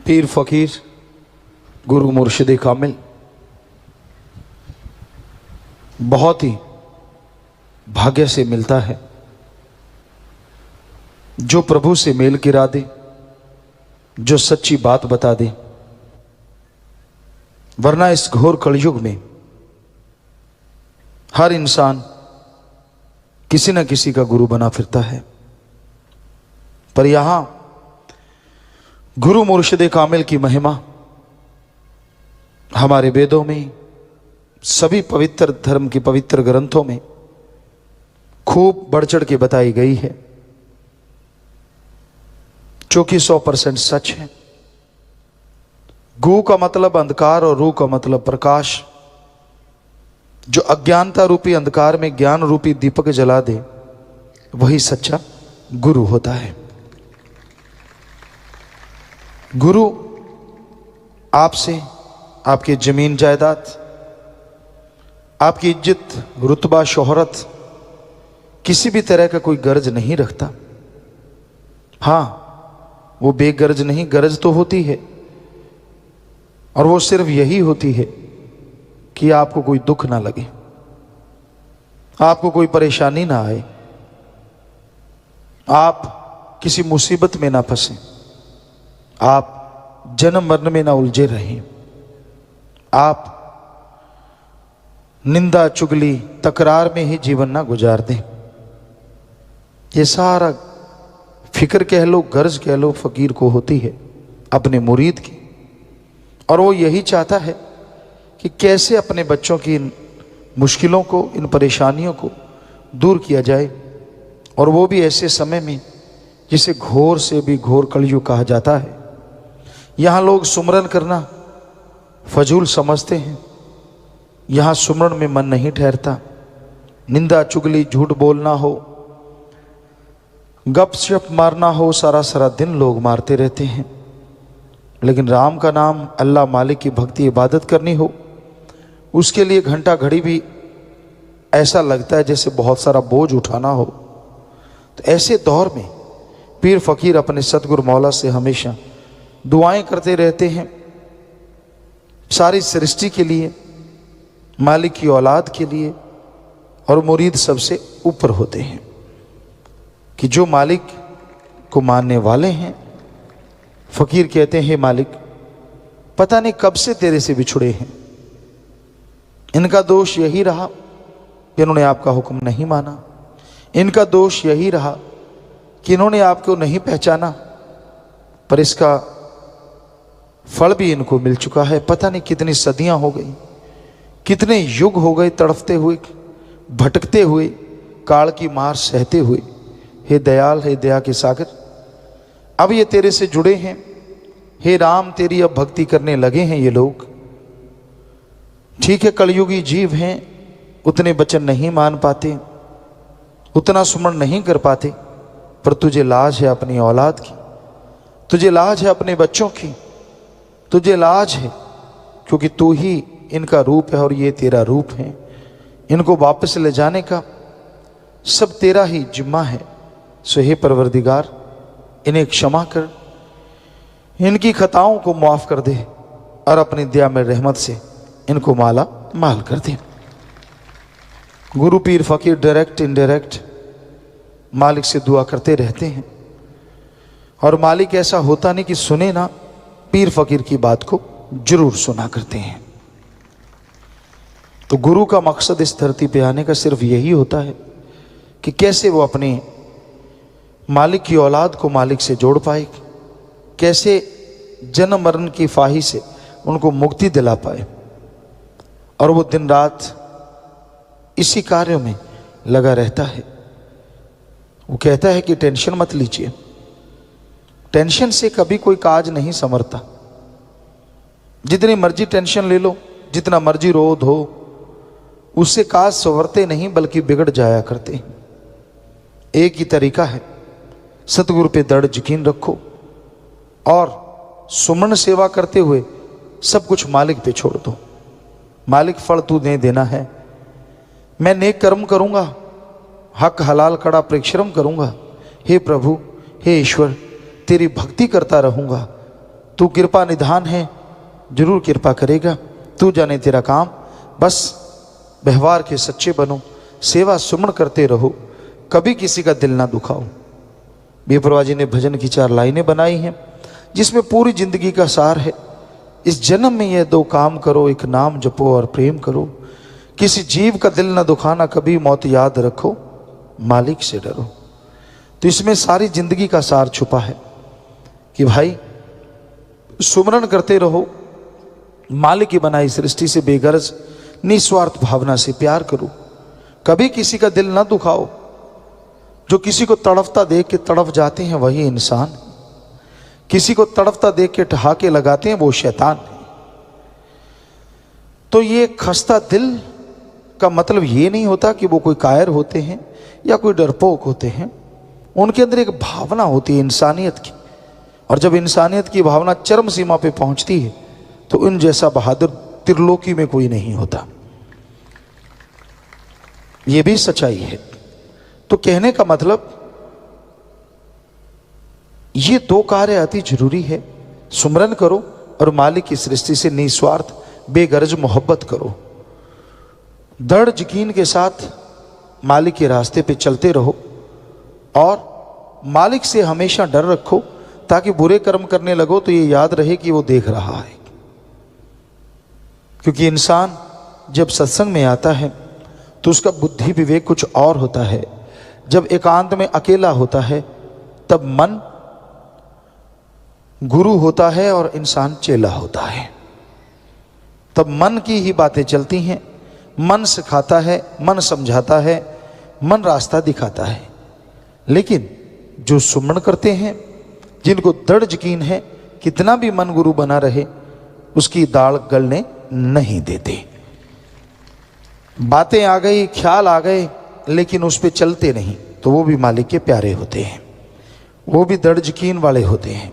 पीर फकीर गुरु मुर्शिद कामिल बहुत ही भाग्य से मिलता है जो प्रभु से मेल गिरा दे, जो सच्ची बात बता दे। वरना इस घोर कलयुग में हर इंसान किसी न किसी का गुरु बना फिरता है, पर यहां गुरु मुर्शिद कामिल की महिमा हमारे वेदों में, सभी पवित्र धर्म के पवित्र ग्रंथों में खूब बढ़ चढ़ के बताई गई है, जो कि 100% सच है। गु का मतलब अंधकार और रू का मतलब प्रकाश। जो अज्ञानता रूपी अंधकार में ज्ञान रूपी दीपक जला दे, वही सच्चा गुरु होता है। गुरु आपसे आपकी जमीन जायदाद, आपकी इज्जत रुतबा शोहरत किसी भी तरह का कोई गर्ज नहीं रखता। हां, वो बेगर्ज नहीं, गरज तो होती है, और वो सिर्फ यही होती है कि आपको कोई दुख ना लगे, आपको कोई परेशानी ना आए, आप किसी मुसीबत में ना फंसे, आप जन्म मरण में ना उलझे रहें, आप निंदा चुगली तकरार में ही जीवन ना गुजार दें। ये सारा फिक्र कह लो, गर्ज कह लो, फकीर को होती है अपने मुरीद की, और वो यही चाहता है कि कैसे अपने बच्चों की इन मुश्किलों को, इन परेशानियों को दूर किया जाए, और वो भी ऐसे समय में जिसे घोर से भी घोर कलयुग कहा जाता है। यहाँ लोग सुमरन करना फजूल समझते हैं, यहाँ सुमरन में मन नहीं ठहरता। निंदा चुगली झूठ बोलना हो, गपशप मारना हो, सारा सारा दिन लोग मारते रहते हैं। लेकिन राम का नाम, अल्लाह मालिक की भक्ति इबादत करनी हो, उसके लिए घंटा घड़ी भी ऐसा लगता है जैसे बहुत सारा बोझ उठाना हो। तो ऐसे दौर में पीर फकीर अपने सतगुरु मौला से हमेशा दुआएं करते रहते हैं, सारी सृष्टि के लिए, मालिक की औलाद के लिए, और मुरीद सबसे ऊपर होते हैं कि जो मालिक को मानने वाले हैं। फकीर कहते हैं, मालिक पता नहीं कब से तेरे से बिछुड़े हैं, इनका दोष यही रहा कि इन्होंने आपका हुक्म नहीं माना, इनका दोष यही रहा कि इन्होंने आपको नहीं पहचाना, पर इसका फल भी इनको मिल चुका है। पता नहीं कितनी सदियां हो गई, कितने युग हो गए तड़फते हुए, भटकते हुए, काल की मार सहते हुए। हे दयाल, हे दया के सागर, अब ये तेरे से जुड़े हैं। हे राम, तेरी अब भक्ति करने लगे हैं ये लोग। ठीक है, कलयुगी जीव हैं, उतने वचन नहीं मान पाते, उतना सुमरण नहीं कर पाते, पर तुझे लाज है अपनी औलाद की, तुझे लाज है अपने बच्चों की, तुझे लाज है क्योंकि तू ही इनका रूप है और ये तेरा रूप है। इनको वापस ले जाने का सब तेरा ही जिम्मा है। सो हे परवरदिगार, इन्हें क्षमा कर, इनकी खताओं को माफ कर दे, और अपनी दया में रहमत से इनको माला माल कर दे। गुरु पीर फकीर डायरेक्ट इनडायरेक्ट मालिक से दुआ करते रहते हैं, और मालिक ऐसा होता नहीं कि सुने ना, पीर फकीर की बात को जरूर सुना करते हैं। तो गुरु का मकसद इस धरती पे आने का सिर्फ यही होता है कि कैसे वो अपने मालिक की औलाद को मालिक से जोड़ पाए, कैसे जन्म मरण की फाही से उनको मुक्ति दिला पाए। और वो दिन रात इसी कार्यों में लगा रहता है। वो कहता है कि टेंशन मत लीजिए, टेंशन से कभी कोई काज नहीं संवरता। जितनी मर्जी टेंशन ले लो, जितना मर्जी रो धो, उससे काज संवरते नहीं बल्कि बिगड़ जाया करते हैं। एक ही तरीका है, सतगुरु पे दृढ़ यकीन रखो और सुमन सेवा करते हुए सब कुछ मालिक पे छोड़ दो। मालिक फल तू दे देना है, मैं नेक कर्म करूंगा, हक हलाल कड़ा परिश्रम करूंगा। हे प्रभु, हे ईश्वर, तेरी भक्ति करता रहूंगा, तू कृपा निधान है, जरूर कृपा करेगा। तू जाने तेरा काम, बस व्यवहार के सच्चे बनो, सेवा सुमन करते रहो, कभी किसी का दिल ना दुखाओ। बेपरवाह जी ने भजन की 4 लाइनें बनाई हैं जिसमें पूरी जिंदगी का सार है। इस जन्म में यह 2 काम करो, एक नाम जपो और प्रेम करो। किसी जीव का दिल ना दुखाना, कभी मौत याद रखो, मालिक से डरो। तो इसमें सारी जिंदगी का सार छुपा है कि भाई सुमरन करते रहो, मालिक की बनाई सृष्टि से बेगरज निस्वार्थ भावना से प्यार करो, कभी किसी का दिल ना दुखाओ। जो किसी को तड़फता देख के तड़फ जाते हैं वही इंसान, किसी को तड़फता देख के ठहाके लगाते हैं वो शैतान है। तो ये खस्ता दिल का मतलब ये नहीं होता कि वो कोई कायर होते हैं या कोई डरपोक होते हैं। उनके अंदर एक भावना होती है इंसानियत की, और जब इंसानियत की भावना चरम सीमा पे पहुंचती है तो उन जैसा बहादुर त्रिलोकी में कोई नहीं होता। ये भी सच्चाई है। तो कहने का मतलब ये 2 कार्य अति जरूरी है, सुमरन करो और मालिक की सृष्टि से निस्वार्थ बेगरज मोहब्बत करो। दृढ़ यकीन के साथ मालिक के रास्ते पे चलते रहो और मालिक से हमेशा डर रखो, ताकि बुरे कर्म करने लगो तो ये याद रहे कि वो देख रहा है। क्योंकि इंसान जब सत्संग में आता है तो उसका बुद्धि विवेक कुछ और होता है। जब एकांत में अकेला होता है तब मन गुरु होता है और इंसान चेला होता है। तब मन की ही बातें चलती हैं, मन सिखाता है, मन समझाता है, मन रास्ता दिखाता है। लेकिन जो सुमरण करते हैं, जिनको दृढ़ यकीन है, कितना भी मन गुरु बना रहे उसकी दाल गलने नहीं देते। बातें आ गई, ख्याल आ गए, लेकिन उस पर चलते नहीं, तो वो भी मालिक के प्यारे होते हैं, वो भी दृढ़ यकीन वाले होते हैं।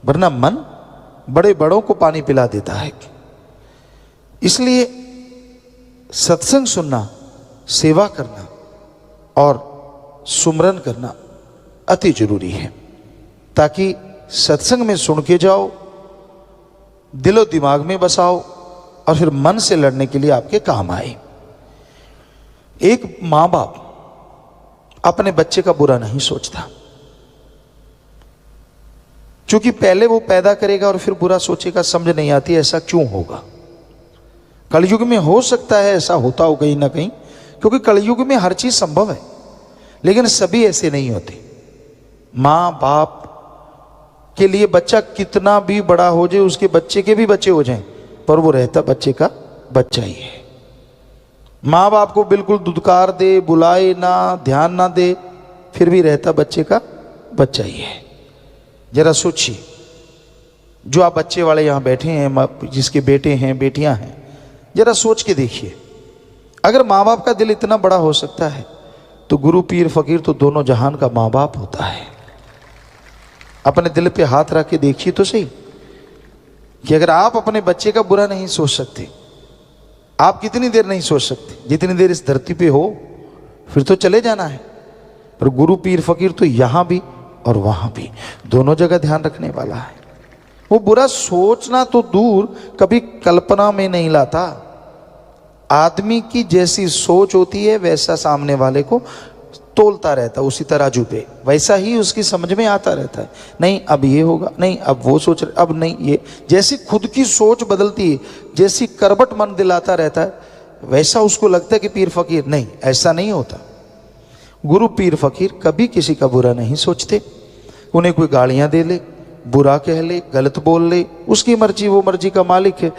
वरना मन बड़े बड़ों को पानी पिला देता है। इसलिए सत्संग सुनना, सेवा करना और सुमरन करना अति जरूरी है, ताकि सत्संग में सुन के जाओ, दिलो दिमाग में बसाओ और फिर मन से लड़ने के लिए आपके काम आए। एक मां बाप अपने बच्चे का बुरा नहीं सोचता, क्योंकि पहले वो पैदा करेगा और फिर बुरा सोचेगा। समझ नहीं आती ऐसा क्यों होगा। कलयुग में हो सकता है ऐसा होता हो कहीं ना कहीं, क्योंकि कलयुग में हर चीज संभव है, लेकिन सभी ऐसे नहीं होते। मां बाप के लिए बच्चा कितना भी बड़ा हो जाए, उसके बच्चे के भी बच्चे हो जाएं, पर वो रहता बच्चे का बच्चा ही है। मां बाप को बिल्कुल दुदकार दे, बुलाए ना, ध्यान ना दे, फिर भी रहता बच्चे का बच्चा ही है। जरा सोचिए, जो आप बच्चे वाले यहां बैठे हैं, जिसके बेटे हैं बेटियां हैं, जरा सोच के देखिए, अगर माँ बाप का दिल इतना बड़ा हो सकता है तो गुरु पीर फकीर तो दोनों जहान का माँ बाप होता है। अपने दिल पे हाथ रख के देखिए तो सही कि अगर आप अपने बच्चे का बुरा नहीं सोच सकते, आप कितनी देर नहीं सोच सकते, जितनी देर इस धरती पे हो फिर तो चले जाना है। पर गुरु पीर फकीर तो यहां भी और वहां भी, दोनों जगह ध्यान रखने वाला है। वो बुरा सोचना तो दूर, कभी कल्पना में नहीं लाता। आदमी की जैसी सोच होती है वैसा सामने वाले को तोलता रहता, उसी तराजू पे वैसा ही उसकी समझ में आता रहता है। नहीं अब ये होगा, नहीं अब वो सोच रहे, अब नहीं ये। जैसी खुद की सोच बदलती है, जैसी करबट मन दिलाता रहता है, वैसा उसको लगता है कि पीर फकीर। नहीं, ऐसा नहीं होता। गुरु पीर फकीर कभी किसी का बुरा नहीं सोचते। उन्हें कोई गालियां दे ले, बुरा कह ले, गलत बोल ले, उसकी मर्जी, वो मर्जी का मालिक है।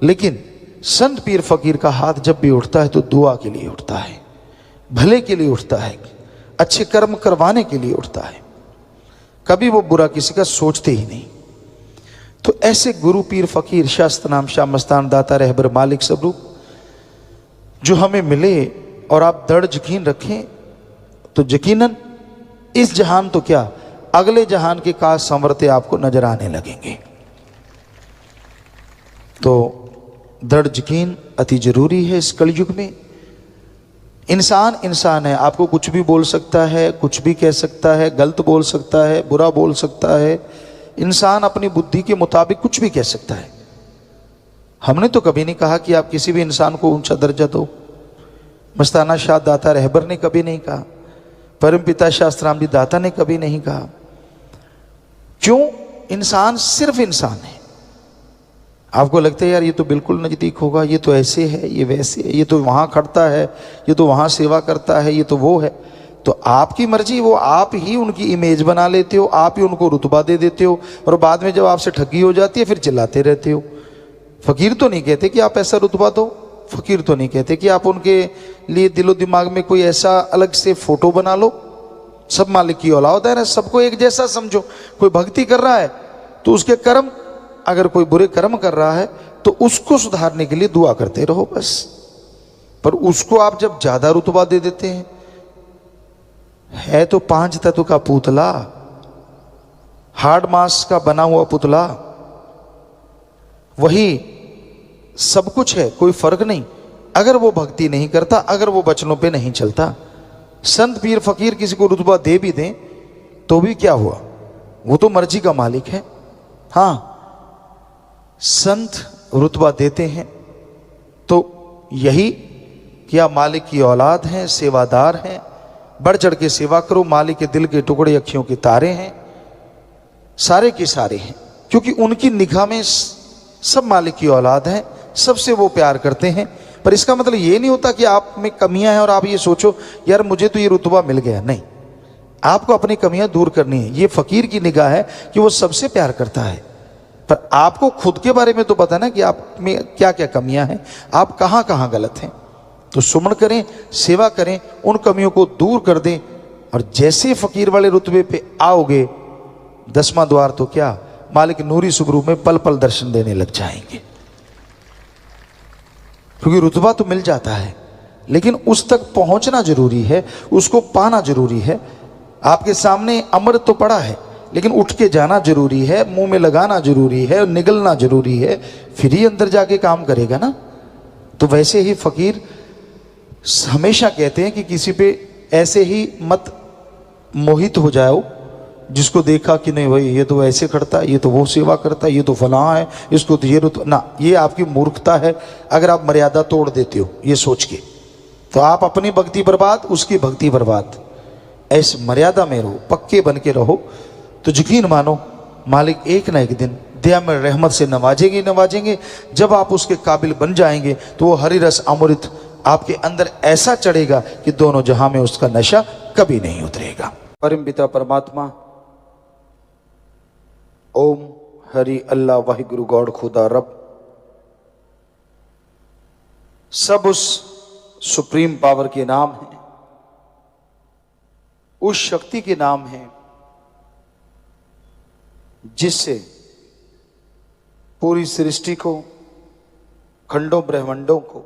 लेकिन संत पीर फकीर का हाथ जब भी उठता है तो दुआ के लिए उठता है, भले के लिए उठता है, अच्छे कर्म करवाने के लिए उठता है। कभी वो बुरा किसी का सोचते ही नहीं। तो ऐसे गुरु पीर फकीर शास्त्र नाम श्याम मस्तान दाता रहबर मालिक स्वरूप जो हमें मिले, और आप दृढ़ यकीन रखें तो यकीनन इस जहान तो क्या, अगले जहान के काज संवरते आपको नजर आने लगेंगे। तो दृढ़ यकीन अति जरूरी है इस कलयुग में। इंसान इंसान है, आपको कुछ भी बोल सकता है, कुछ भी कह सकता है, गलत बोल सकता है, बुरा बोल सकता है, इंसान अपनी बुद्धि के मुताबिक कुछ भी कह सकता है। हमने तो कभी नहीं कहा कि आप किसी भी इंसान को ऊंचा दर्जा दो। मस्ताना शाह दाता रहबर ने कभी नहीं कहा, परम पिता शास्त्राम जी दाता ने कभी नहीं कहा। क्यों? इंसान सिर्फ इंसान है। आपको लगता है यार ये तो बिल्कुल नजदीक होगा, ये तो ऐसे है, ये वैसे है, ये तो वहां खड़ता है, ये तो वहां सेवा करता है, ये तो वो है। तो आपकी मर्जी, वो आप ही उनकी इमेज बना लेते हो, आप ही उनको रुतबा दे देते हो, और बाद में जब आपसे ठगी हो जाती है फिर चिल्लाते रहते हो। फकीर तो नहीं कहते कि आप ऐसा रुतबा दो, फकीर तो नहीं कहते कि आप उनके लिए दिलो दिमाग में कोई ऐसा अलग से फोटो बना लो। सब मालिक की औलाद है ना, सबको एक जैसा समझो। कोई भक्ति कर रहा है तो उसके कर्म, अगर कोई बुरे कर्म कर रहा है तो उसको सुधारने के लिए दुआ करते रहो बस। पर उसको आप जब ज्यादा रुतबा दे देते हैं, है तो 5 तत्व का पुतला, हार्ड मास का बना हुआ पुतला, वही सब कुछ है, कोई फर्क नहीं। अगर वो भक्ति नहीं करता, अगर वो वचनों पे नहीं चलता, संत पीर फकीर किसी को रुतबा दे भी दें तो भी क्या हुआ, वो तो मर्जी का मालिक है। हाँ, संत रुतबा देते हैं तो यही कि आप मालिक की औलाद हैं, सेवादार हैं, बढ़ चढ़ के सेवा करो, मालिक के दिल के टुकड़े अखियों के तारे हैं, सारे के सारे हैं, क्योंकि उनकी निगाह में सब मालिक की औलाद हैं, सबसे वो प्यार करते हैं। पर इसका मतलब ये नहीं होता कि आप में कमियां हैं और आप ये सोचो यार मुझे तो ये रुतबा मिल गया। नहीं, आपको अपनी कमियां दूर करनी है। ये फकीर की निगाह है कि वो सबसे प्यार करता है, पर आपको खुद के बारे में तो पता ना कि आप में क्या क्या कमियां हैं, आप कहां कहां गलत हैं। तो सुमन करें, सेवा करें, उन कमियों को दूर कर दें, और जैसे फकीर वाले रुतबे पे आओगे, 10वां द्वार तो क्या, मालिक नूरी सुबरू में पल पल दर्शन देने लग जाएंगे। क्योंकि रुतबा तो मिल जाता है, लेकिन उस तक पहुंचना जरूरी है, उसको पाना जरूरी है। आपके सामने अमृत तो पड़ा है, लेकिन उठ के जाना जरूरी है, मुंह में लगाना जरूरी है, निगलना जरूरी है, फिर ही अंदर जाके काम करेगा ना। तो वैसे ही फकीर हमेशा कहते हैं कि किसी पे ऐसे ही मत मोहित हो जाओ, जिसको देखा कि नहीं भाई ये तो ऐसे करता है, ये तो वो सेवा करता है, ये तो फलां है, इसको तो ये ना, ये आपकी मूर्खता है। अगर आप मर्यादा तोड़ देते हो ये सोच के, तो आप अपनी भक्ति बर्बाद, उसकी भक्ति बर्बाद। ऐसे मर्यादा में रहो, पक्के बन के रहो, तो यकीन मानो मालिक एक ना एक दिन दया में रहमत से नवाजेंगे नवाजेंगे। जब आप उसके काबिल बन जाएंगे तो वो हरि रस अमृत आपके अंदर ऐसा चढ़ेगा कि दोनों जहां में उसका नशा कभी नहीं उतरेगा। परम पिता परमात्मा, ओम हरि अल्लाह वाहिगुरु गॉड खुदा रब, सब उस सुप्रीम पावर के नाम है, उस शक्ति के नाम है जिससे पूरी सृष्टि को, खंडों ब्रह्मांडों को,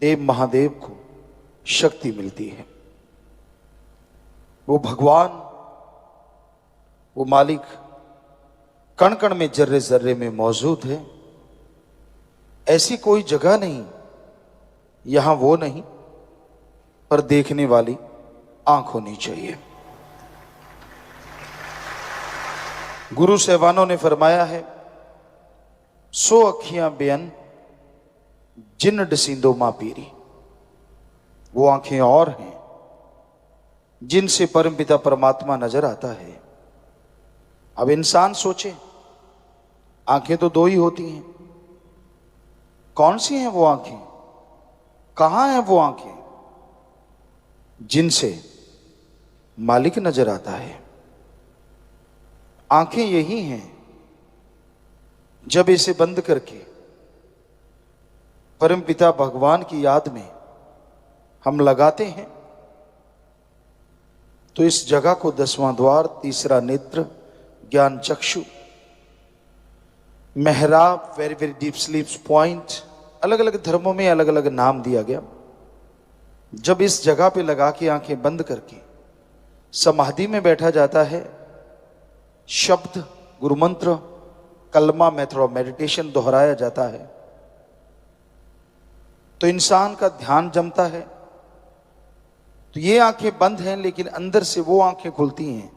देव महादेव को शक्ति मिलती है। वो भगवान, वो मालिक कण कण में, जर्रे जर्रे में मौजूद है। ऐसी कोई जगह नहीं, यहां वो नहीं, पर देखने वाली आंख होनी चाहिए। गुरु साहबानों ने फरमाया है, 100 अखियां बेअन जिन डसींदो मां पीरी। वो आंखें और हैं जिनसे परमपिता परमात्मा नजर आता है। अब इंसान सोचे, आंखें तो 2 ही होती हैं, कौन सी हैं वो आंखें, कहां हैं वो आंखें जिनसे मालिक नजर आता है? आंखें यही हैं जब इसे बंद करके परमपिता भगवान की याद में हम लगाते हैं, तो इस जगह को 10वां द्वार, तीसरा नेत्र, ज्ञान चक्षु, मेहराब, very very deep sleep point, अलग अलग धर्मों में अलग अलग नाम दिया गया। जब इस जगह पे लगा के आंखें बंद करके समाधि में बैठा जाता है, शब्द, गुरु मंत्र, कलमा, मेथड ऑफ मेडिटेशन दोहराया जाता है, तो इंसान का ध्यान जमता है। तो ये आंखें बंद हैं, लेकिन अंदर से वो आंखें खुलती हैं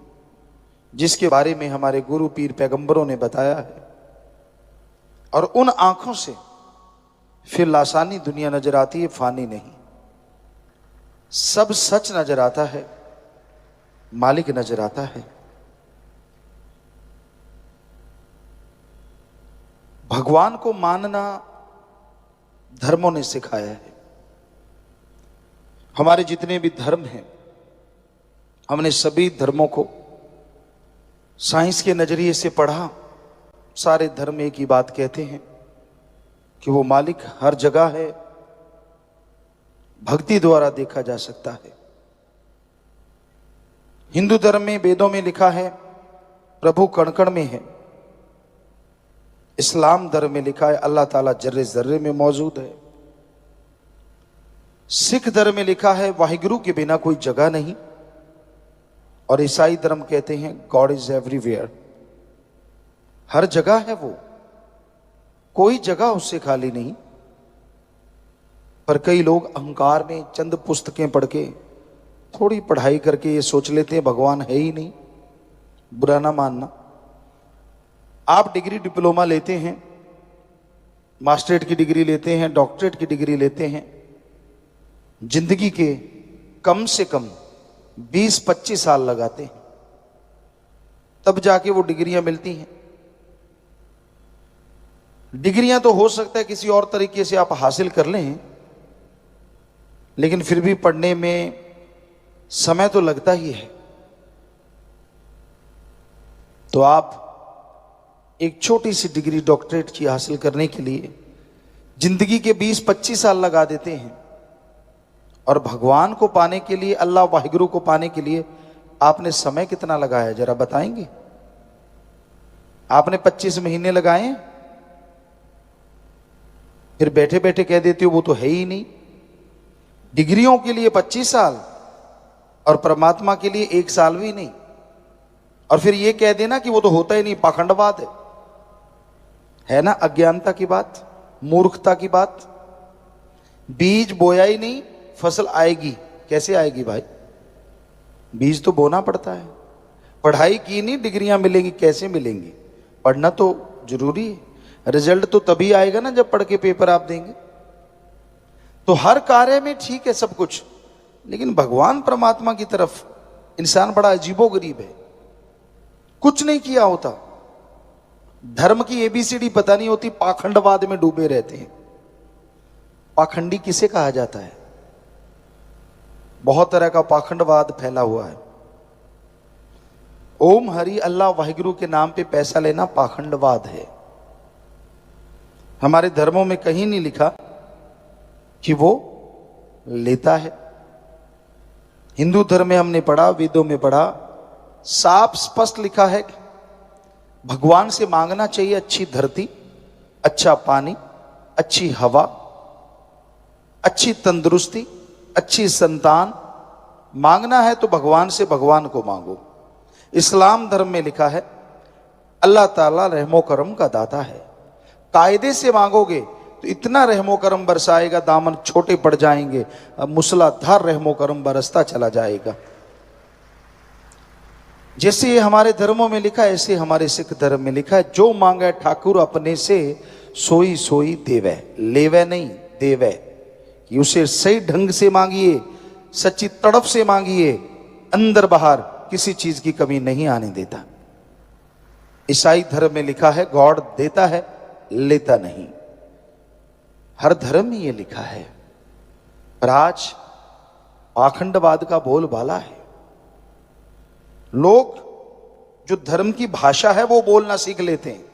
जिसके बारे में हमारे गुरु पीर पैगंबरों ने बताया है। और उन आंखों से फिर लासानी दुनिया नजर आती है, फानी नहीं। सब सच नजर आता है, मालिक नजर आता है। भगवान को मानना धर्मों ने सिखाया है। हमारे जितने भी धर्म हैं, हमने सभी धर्मों को साइंस के नजरिए से पढ़ा। सारे धर्म एक ही बात कहते हैं कि वो मालिक हर जगह है, भक्ति द्वारा देखा जा सकता है। हिंदू धर्म में वेदों में लिखा है प्रभु कण कण में है। इस्लाम धर्म में लिखा है अल्लाह ताला जर्रे जर्रे में मौजूद है। सिख धर्म में लिखा है वाहिगुरु के बिना कोई जगह नहीं। और ईसाई धर्म कहते हैं गॉड इज एवरीवेयर, हर जगह है वो, कोई जगह उससे खाली नहीं। पर कई लोग अहंकार में चंद पुस्तकें पढ़ के, थोड़ी पढ़ाई करके ये सोच लेते हैं भगवान है ही नहीं। बुरा ना मानना, आप डिग्री डिप्लोमा लेते हैं, मास्टरेट की डिग्री लेते हैं, डॉक्टरेट की डिग्री लेते हैं, जिंदगी के कम से कम 20-25 साल लगाते हैं, तब जाके वो डिग्रियां मिलती हैं। डिग्रियां तो हो सकता है किसी और तरीके से आप हासिल कर लें, लेकिन फिर भी पढ़ने में समय तो लगता ही है। तो आप एक छोटी सी डिग्री डॉक्टरेट की हासिल करने के लिए जिंदगी के 20-25 साल लगा देते हैं। और भगवान को पाने के लिए, अल्लाह वाहिगुरु को पाने के लिए आपने समय कितना लगाया जरा बताएंगे? आपने 25 महीने लगाए, फिर बैठे बैठे कह देते हो वो तो है ही नहीं। डिग्रियों के लिए 25 साल और परमात्मा के लिए 1 साल भी नहीं। और फिर ये कह देना कि वो तो होता ही नहीं, पाखंडवाद है ना? अज्ञानता की बात, मूर्खता की बात। बीज बोया ही नहीं, फसल आएगी कैसे आएगी भाई? बीज तो बोना पड़ता है। पढ़ाई की नहीं, डिग्रियां मिलेंगी कैसे मिलेंगी? पढ़ना तो जरूरी है। रिजल्ट तो तभी आएगा ना जब पढ़ के पेपर आप देंगे। तो हर कार्य में ठीक है सब कुछ, लेकिन भगवान परमात्मा की तरफ इंसान बड़ा अजीबोगरीब है। कुछ नहीं किया होता, धर्म की एबीसीडी पता नहीं होती, पाखंडवाद में डूबे रहते हैं। पाखंडी किसे कहा जाता है? बहुत तरह का पाखंडवाद फैला हुआ है। ओम हरि अल्लाह वाहिगुरु के नाम पे पैसा लेना पाखंडवाद है। हमारे धर्मों में कहीं नहीं लिखा कि वो लेता है। हिंदू धर्म में हमने पढ़ा, वेदों में पढ़ा, साफ स्पष्ट लिखा है भगवान से मांगना चाहिए अच्छी धरती, अच्छा पानी, अच्छी हवा, अच्छी तंदुरुस्ती, अच्छी संतान। मांगना है तो भगवान से भगवान को मांगो। इस्लाम धर्म में लिखा है अल्लाह ताला रहमो करम का दाता है। कायदे से मांगोगे तो इतना रहमो करम बरसाएगा, दामन छोटे पड़ जाएंगे, मूसलाधार रहमो करम बरसता चला जाएगा। जैसे ये हमारे धर्मों में लिखा है, ऐसे हमारे सिख धर्म में लिखा है जो मांगे ठाकुर अपने से सोई सोई देवे। लेवे नहीं, देवे। कि उसे सही ढंग से मांगिए, सच्ची तड़प से मांगिए, अंदर बाहर किसी चीज की कमी नहीं आने देता। ईसाई धर्म में लिखा है गॉड देता है, लेता नहीं। हर धर्म में ये लिखा है। पर आज पाखंडवाद का बोलबाला है। लोग जो धर्म की भाषा है वो बोलना सीख लेते हैं,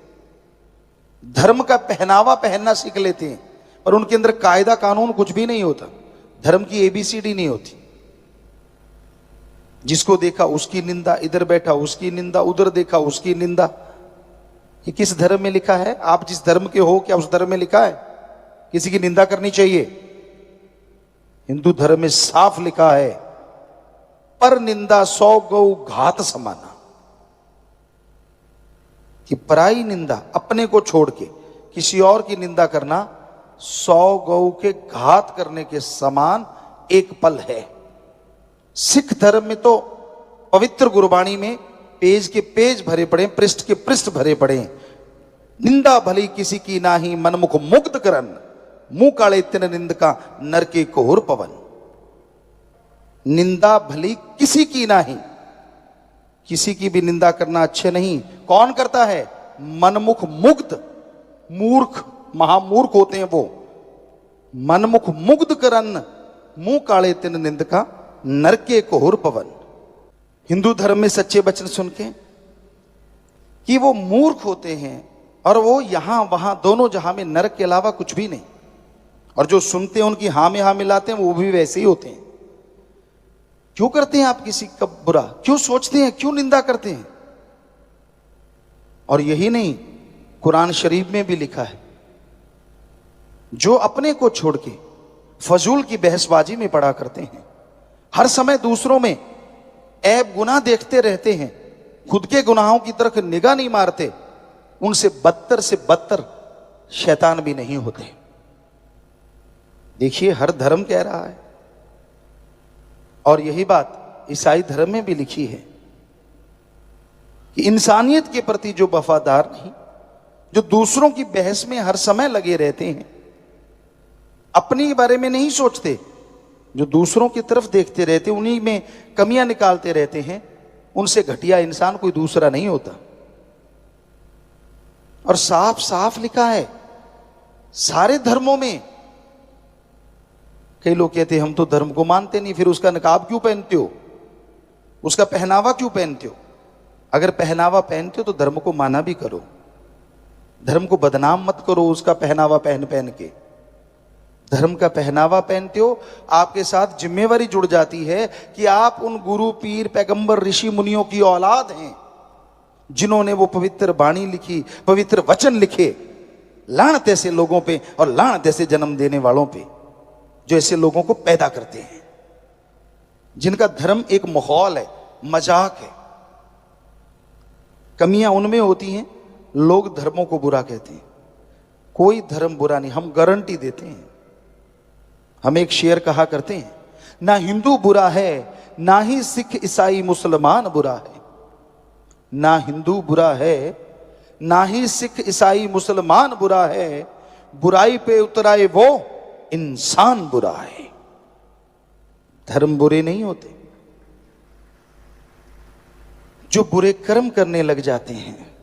धर्म का पहनावा पहनना सीख लेते हैं, पर उनके अंदर कायदा कानून कुछ भी नहीं होता। धर्म की एबीसीडी नहीं होती। जिसको देखा उसकी निंदा, इधर बैठा उसकी निंदा, उधर देखा उसकी निंदा। ये किस धर्म में लिखा है? आप जिस धर्म के हो, क्या उस धर्म में लिखा है किसी की निंदा करनी चाहिए? हिंदू धर्म में साफ लिखा है पर निंदा 100 गौ घात समाना। कि पराई निंदा, अपने को छोड़ के किसी और की निंदा करना 100 गौ के घात करने के समान एक पल है। सिख धर्म में तो पवित्र गुरबाणी में पेज के पेज भरे पड़े, पृष्ठ के पृष्ठ भरे पड़े। निंदा भली किसी की नाही, मनमुख मुग्ध करन, मुंह काले तिन निंद का नर के कोहर पवन। निंदा भली किसी की नाही, किसी की भी निंदा करना अच्छे नहीं। कौन करता है? मनमुख मुग्ध, मूर्ख, महामूर्ख होते हैं वो। मनमुख मुग्ध करन, मुंह काले तिन निंद का नर के कोहर पवन। हिंदू धर्म में सच्चे वचन सुन के कि वो मूर्ख होते हैं और वो यहां वहां दोनों जहां में नरक के अलावा कुछ भी नहीं। और जो सुनते हैं उनकी हां में हां मिलाते हैं वो भी वैसे ही होते हैं। क्यों करते हैं आप किसी का बुरा? क्यों सोचते हैं? क्यों निंदा करते हैं? और यही नहीं, कुरान शरीफ में भी लिखा है, जो अपने को छोड़ के फजूल की बहसबाजी में पड़ा करते हैं, हर समय दूसरों में ऐब गुनाह देखते रहते हैं, खुद के गुनाहों की तरफ निगाह नहीं मारते, उनसे बदतर से बदतर शैतान भी नहीं होते। देखिए, हर धर्म कह रहा है और यही बात ईसाई धर्म में भी लिखी है कि इंसानियत के प्रति जो वफादार नहीं, जो दूसरों की बहस में हर समय लगे रहते हैं, अपने बारे में नहीं सोचते, जो दूसरों की तरफ देखते रहते, उन्हीं में कमियां निकालते रहते हैं, उनसे घटिया इंसान कोई दूसरा नहीं होता। और साफ साफ लिखा है सारे धर्मों में। कई लोग कहते हैं हम तो धर्म को मानते नहीं, फिर उसका नकाब क्यों पहनते हो, उसका पहनावा क्यों पहनते हो? अगर पहनावा पहनते हो तो धर्म को माना भी करो, धर्म को बदनाम मत करो उसका पहनावा पहन पहन के। धर्म का पहनावा पहनते हो, आपके साथ जिम्मेवारी जुड़ जाती है कि आप उन गुरु पीर पैगंबर ऋषि मुनियों की औलाद हैं जिन्होंने वो पवित्र वाणी लिखी, पवित्र वचन लिखे। लानत ऐसे लोगों पे और लानत ऐसे जन्म देने वालों पे जो ऐसे लोगों को पैदा करते हैं, जिनका धर्म एक माहौल है, मजाक है। कमियां उनमें होती हैं, लोग धर्मों को बुरा कहते हैं। कोई धर्म बुरा नहीं, हम गारंटी देते हैं। हम एक शेर कहा करते हैं, ना हिंदू बुरा है, ना ही सिख ईसाई मुसलमान बुरा है। ना हिंदू बुरा है, ना ही सिख ईसाई मुसलमान बुरा है, बुराई पे उतराए वो इंसान बुरा है। धर्म बुरे नहीं होते, जो बुरे कर्म करने लग जाते हैं,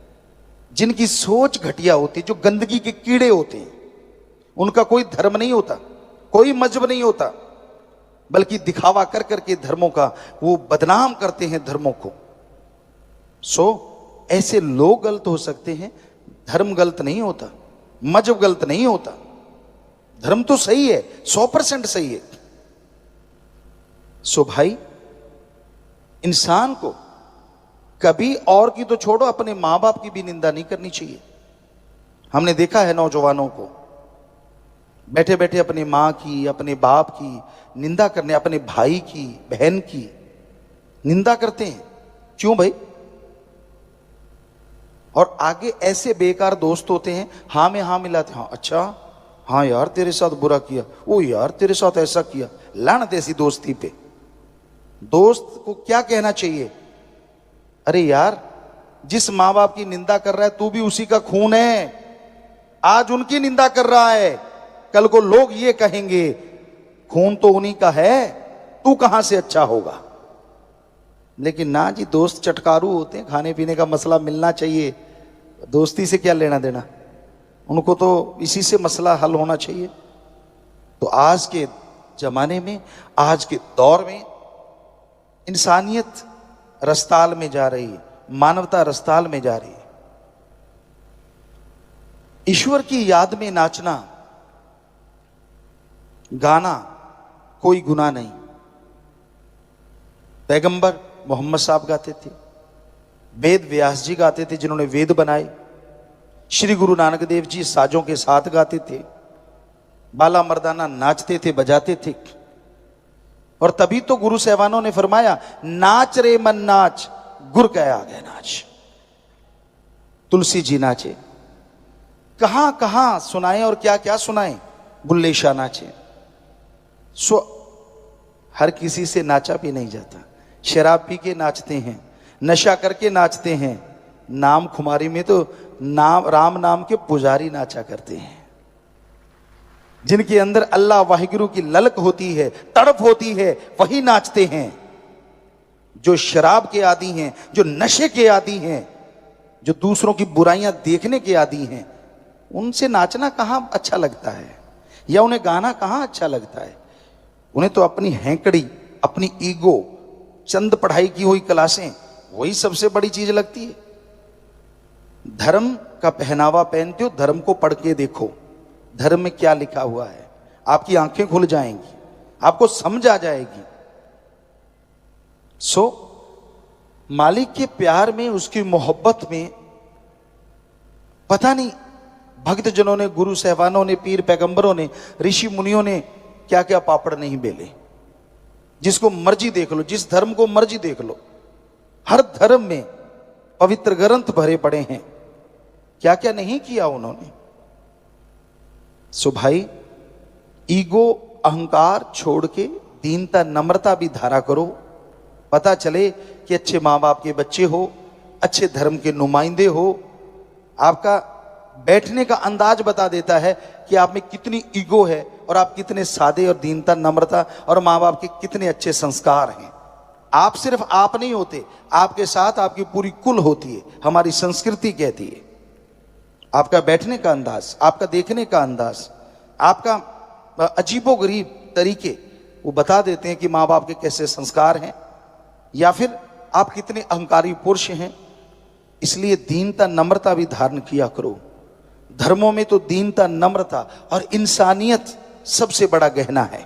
जिनकी सोच घटिया होती है, जो गंदगी के कीड़े होते हैं, उनका कोई धर्म नहीं होता, कोई मजहब नहीं होता, बल्कि दिखावा कर करके धर्मों का वो बदनाम करते हैं धर्मों को। ऐसे लोग गलत हो सकते हैं, धर्म गलत नहीं होता, मजहब गलत नहीं होता। धर्म तो सही है, 100% सही है। भाई, इंसान को कभी और की तो छोड़ो, अपने मां बाप की भी निंदा नहीं करनी चाहिए। हमने देखा है नौजवानों को बैठे बैठे अपने मां की, अपने बाप की निंदा करने, अपने भाई की, बहन की निंदा करते हैं। क्यों भाई? और आगे ऐसे बेकार दोस्त होते हैं, हाँ में हाँ मिलाते, हाँ अच्छा, हाँ यार तेरे साथ बुरा किया, ओ यार तेरे साथ ऐसा किया। लानत ऐसी दोस्ती पे। दोस्त को क्या कहना चाहिए? अरे यार, जिस माँ बाप की निंदा कर रहा है तू भी उसी का खून है, आज उनकी निंदा कर रहा है, कल को लोग ये कहेंगे खून तो उन्हीं का है, तू कहां से अच्छा होगा। लेकिन ना जी, दोस्त चटकारू होते हैं, खाने पीने का मसला मिलना चाहिए, दोस्ती से क्या लेना देना, उनको तो इसी से मसला हल होना चाहिए। तो आज के जमाने में, आज के दौर में इंसानियत रस्ताल में जा रही है, मानवता रस्ताल में जा रही है। ईश्वर की याद में नाचना गाना कोई गुनाह नहीं। पैगंबर मोहम्मद साहब गाते थे, वेद व्यास जी गाते थे जिन्होंने वेद बनाए, श्री गुरु नानक देव जी साजों के साथ गाते थे, बाला मर्दाना नाचते थे, बजाते थे। और तभी तो गुरु साहबानों ने फरमाया, नाच रे मन नाच, गुर कह आगे नाच। तुलसी जी नाचे, कहां कहां सुनाए और क्या क्या सुनाए, बुल्ले शाह नाचे। हर किसी से नाचा भी नहीं जाता। शराब पी के नाचते हैं, नशा करके नाचते हैं। नाम खुमारी में तो राम नाम के पुजारी नाचा करते हैं, जिनके अंदर अल्लाह वाहिगुरु की ललक होती है, तड़प होती है, वही नाचते हैं। जो शराब के आदी हैं, जो नशे के आदी हैं, जो दूसरों की बुराइयां देखने के आदी हैं, उनसे नाचना कहां अच्छा लगता है, या उन्हें गाना कहां अच्छा लगता है। उन्हें तो अपनी हैंकड़ी, अपनी ईगो, चंद पढ़ाई की हुई क्लासें, वही सबसे बड़ी चीज लगती है। धर्म का पहनावा पहनते हो, धर्म को पढ़ के देखो, धर्म में क्या लिखा हुआ है, आपकी आंखें खुल जाएंगी, आपको समझ आ जाएगी। मालिक के प्यार में, उसकी मोहब्बत में, पता नहीं भक्तजनों ने, गुरु साहबानों ने, पीर पैगंबरों ने, ऋषि मुनियों ने क्या क्या पापड़ नहीं बेले। जिसको मर्जी देख लो, जिस धर्म को मर्जी देख लो, हर धर्म में पवित्र ग्रंथ भरे पड़े हैं, क्या क्या नहीं किया उन्होंने। भाई, ईगो अहंकार छोड़ के दीनता नम्रता भी धारा करो। पता चले कि अच्छे माँ बाप के बच्चे हो, अच्छे धर्म के नुमाइंदे हो। आपका बैठने का अंदाज बता देता है कि आप में कितनी ईगो है और आप कितने सादे और दीनता नम्रता और माँ बाप के कितने अच्छे संस्कार हैं। आप सिर्फ आप नहीं होते, आपके साथ आपकी पूरी कुल होती है। हमारी संस्कृति कहती है आपका बैठने का अंदाज, आपका देखने का अंदाज, आपका अजीबोगरीब तरीके, वो बता देते हैं कि माँ बाप के कैसे संस्कार हैं, या फिर आप कितने अहंकारी पुरुष हैं। इसलिए दीनता नम्रता भी धारण किया करो। धर्मों में तो दीनता नम्रता और इंसानियत सबसे बड़ा गहना है।